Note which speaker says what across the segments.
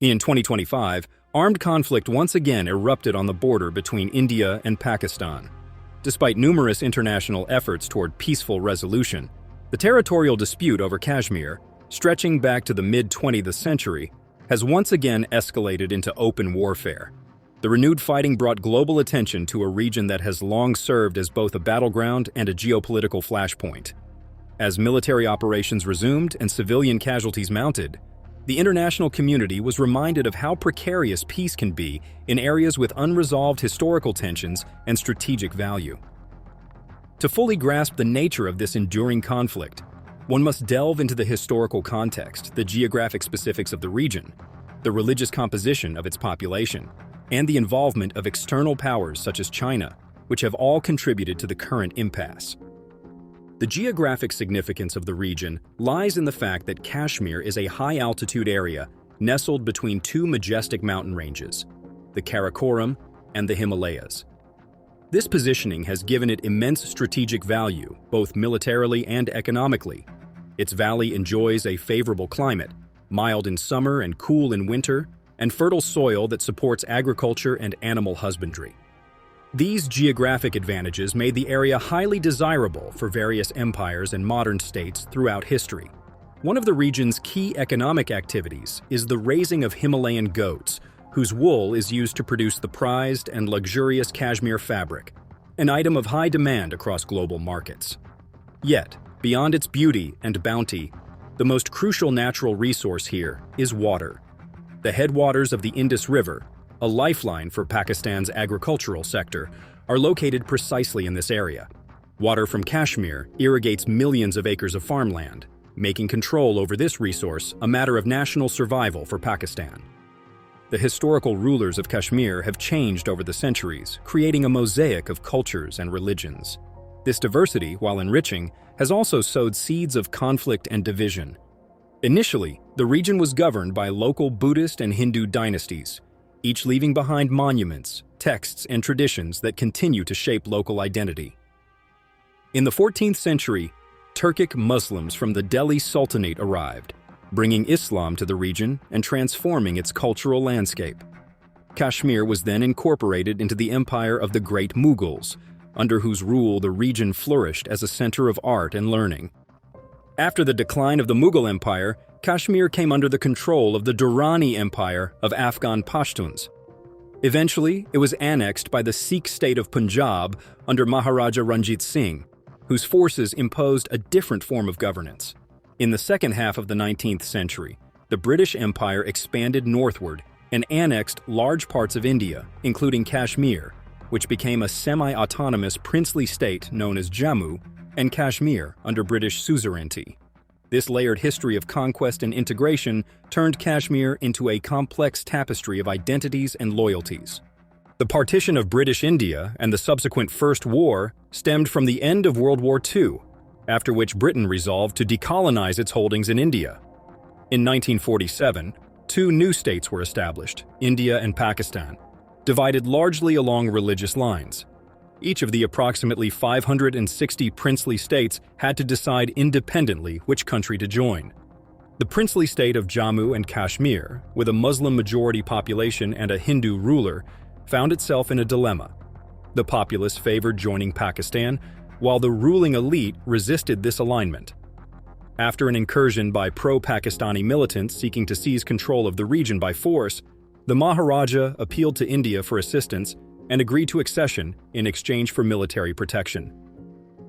Speaker 1: In 2025, armed conflict once again erupted on the border between India and Pakistan. Despite numerous international efforts toward peaceful resolution, the territorial dispute over Kashmir, stretching back to the mid-20th century, has once again escalated into open warfare. The renewed fighting brought global attention to a region that has long served as both a battleground and a geopolitical flashpoint. As military operations resumed and civilian casualties mounted, the international community was reminded of how precarious peace can be in areas with unresolved historical tensions and strategic value. To fully grasp the nature of this enduring conflict, one must delve into the historical context, the geographic specifics of the region, the religious composition of its population, and the involvement of external powers such as China, which have all contributed to the current impasse. The geographic significance of the region lies in the fact that Kashmir is a high-altitude area nestled between two majestic mountain ranges, the Karakoram and the Himalayas. This positioning has given it immense strategic value, both militarily and economically. Its valley enjoys a favorable climate, mild in summer and cool in winter, and fertile soil that supports agriculture and animal husbandry. These geographic advantages made the area highly desirable for various empires and modern states throughout history. One of the region's key economic activities is the raising of Himalayan goats, whose wool is used to produce the prized and luxurious cashmere fabric, an item of high demand across global markets. Yet, beyond its beauty and bounty, the most crucial natural resource here is water. The headwaters of the Indus River, a lifeline for Pakistan's agricultural sector, are located precisely in this area. Water from Kashmir irrigates millions of acres of farmland, making control over this resource a matter of national survival for Pakistan. The historical rulers of Kashmir have changed over the centuries, creating a mosaic of cultures and religions. This diversity, while enriching, has also sowed seeds of conflict and division. Initially, the region was governed by local Buddhist and Hindu dynasties, each leaving behind monuments, texts, and traditions that continue to shape local identity. In the 14th century, Turkic Muslims from the Delhi Sultanate arrived, bringing Islam to the region and transforming its cultural landscape. Kashmir was then incorporated into the empire of the Great Mughals, under whose rule the region flourished as a center of art and learning. After the decline of the Mughal Empire, Kashmir came under the control of the Durrani Empire of Afghan Pashtuns. Eventually, it was annexed by the Sikh state of Punjab under Maharaja Ranjit Singh, whose forces imposed a different form of governance. In the second half of the 19th century, the British Empire expanded northward and annexed large parts of India, including Kashmir, which became a semi-autonomous princely state known as Jammu and Kashmir under British suzerainty. This layered history of conquest and integration turned Kashmir into a complex tapestry of identities and loyalties. The partition of British India and the subsequent First War stemmed from the end of World War II, after which Britain resolved to decolonize its holdings in India. In 1947, two new states were established, India and Pakistan, divided largely along religious lines. Each of the approximately 560 princely states had to decide independently which country to join. The princely state of Jammu and Kashmir, with a Muslim-majority population and a Hindu ruler, found itself in a dilemma. The populace favored joining Pakistan, while the ruling elite resisted this alignment. After an incursion by pro-Pakistani militants seeking to seize control of the region by force, the Maharaja appealed to India for assistance and agreed to accession in exchange for military protection.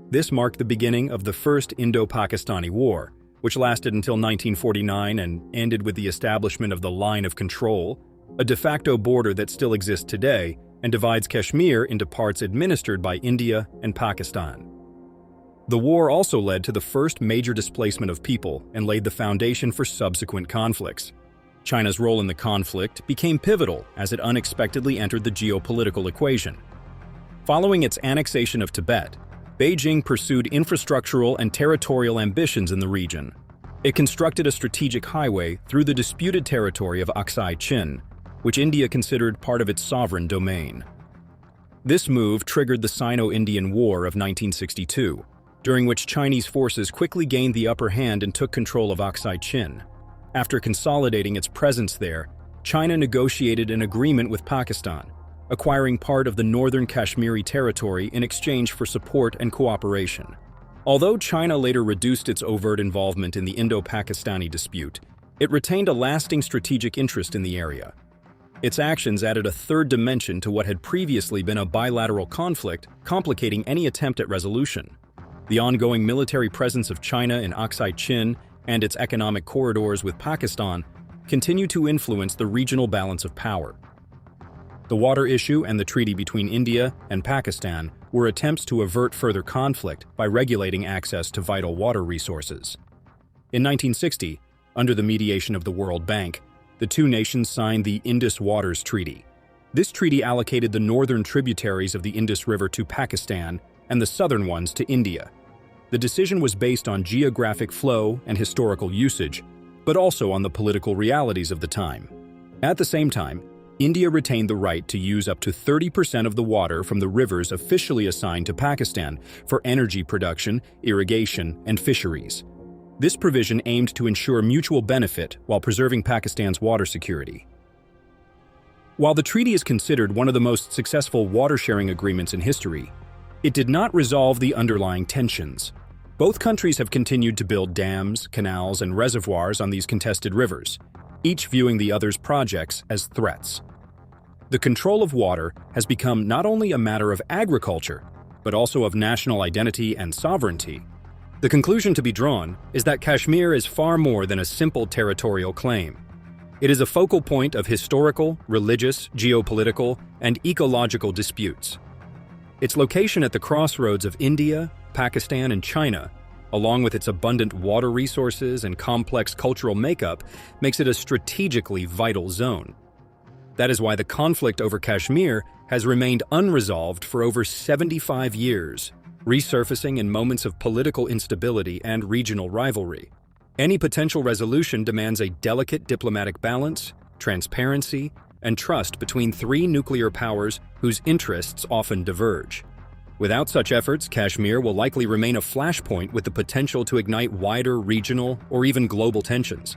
Speaker 1: This marked the beginning of the First Indo-Pakistani War, which lasted until 1949 and ended with the establishment of the Line of Control, a de facto border that still exists today and divides Kashmir into parts administered by India and Pakistan. The war also led to the first major displacement of people and laid the foundation for subsequent conflicts. China's role in the conflict became pivotal as it unexpectedly entered the geopolitical equation. Following its annexation of Tibet, Beijing pursued infrastructural and territorial ambitions in the region. It constructed a strategic highway through the disputed territory of Aksai Chin, which India considered part of its sovereign domain. This move triggered the Sino-Indian War of 1962, during which Chinese forces quickly gained the upper hand and took control of Aksai Chin. After consolidating its presence there, China negotiated an agreement with Pakistan, acquiring part of the northern Kashmiri territory in exchange for support and cooperation. Although China later reduced its overt involvement in the Indo-Pakistani dispute, it retained a lasting strategic interest in the area. Its actions added a third dimension to what had previously been a bilateral conflict, complicating any attempt at resolution. The ongoing military presence of China in Aksai Chin and its economic corridors with Pakistan continue to influence the regional balance of power. The water issue and the treaty between India and Pakistan were attempts to avert further conflict by regulating access to vital water resources. In 1960, under the mediation of the World Bank, the two nations signed the Indus Waters Treaty. This treaty allocated the northern tributaries of the Indus River to Pakistan and the southern ones to India. The decision was based on geographic flow and historical usage, but also on the political realities of the time. At the same time, India retained the right to use up to 30% of the water from the rivers officially assigned to Pakistan for energy production, irrigation, and fisheries. This provision aimed to ensure mutual benefit while preserving Pakistan's water security. While the treaty is considered one of the most successful water-sharing agreements in history, it did not resolve the underlying tensions. Both countries have continued to build dams, canals, and reservoirs on these contested rivers, each viewing the other's projects as threats. The control of water has become not only a matter of agriculture, but also of national identity and sovereignty. The conclusion to be drawn is that Kashmir is far more than a simple territorial claim. It is a focal point of historical, religious, geopolitical, and ecological disputes. Its location at the crossroads of India, Pakistan, and China, along with its abundant water resources and complex cultural makeup, makes it a strategically vital zone. That is why the conflict over Kashmir has remained unresolved for over 75 years, resurfacing in moments of political instability and regional rivalry. Any potential resolution demands a delicate diplomatic balance, transparency, and trust between three nuclear powers whose interests often diverge. Without such efforts, Kashmir will likely remain a flashpoint with the potential to ignite wider regional or even global tensions.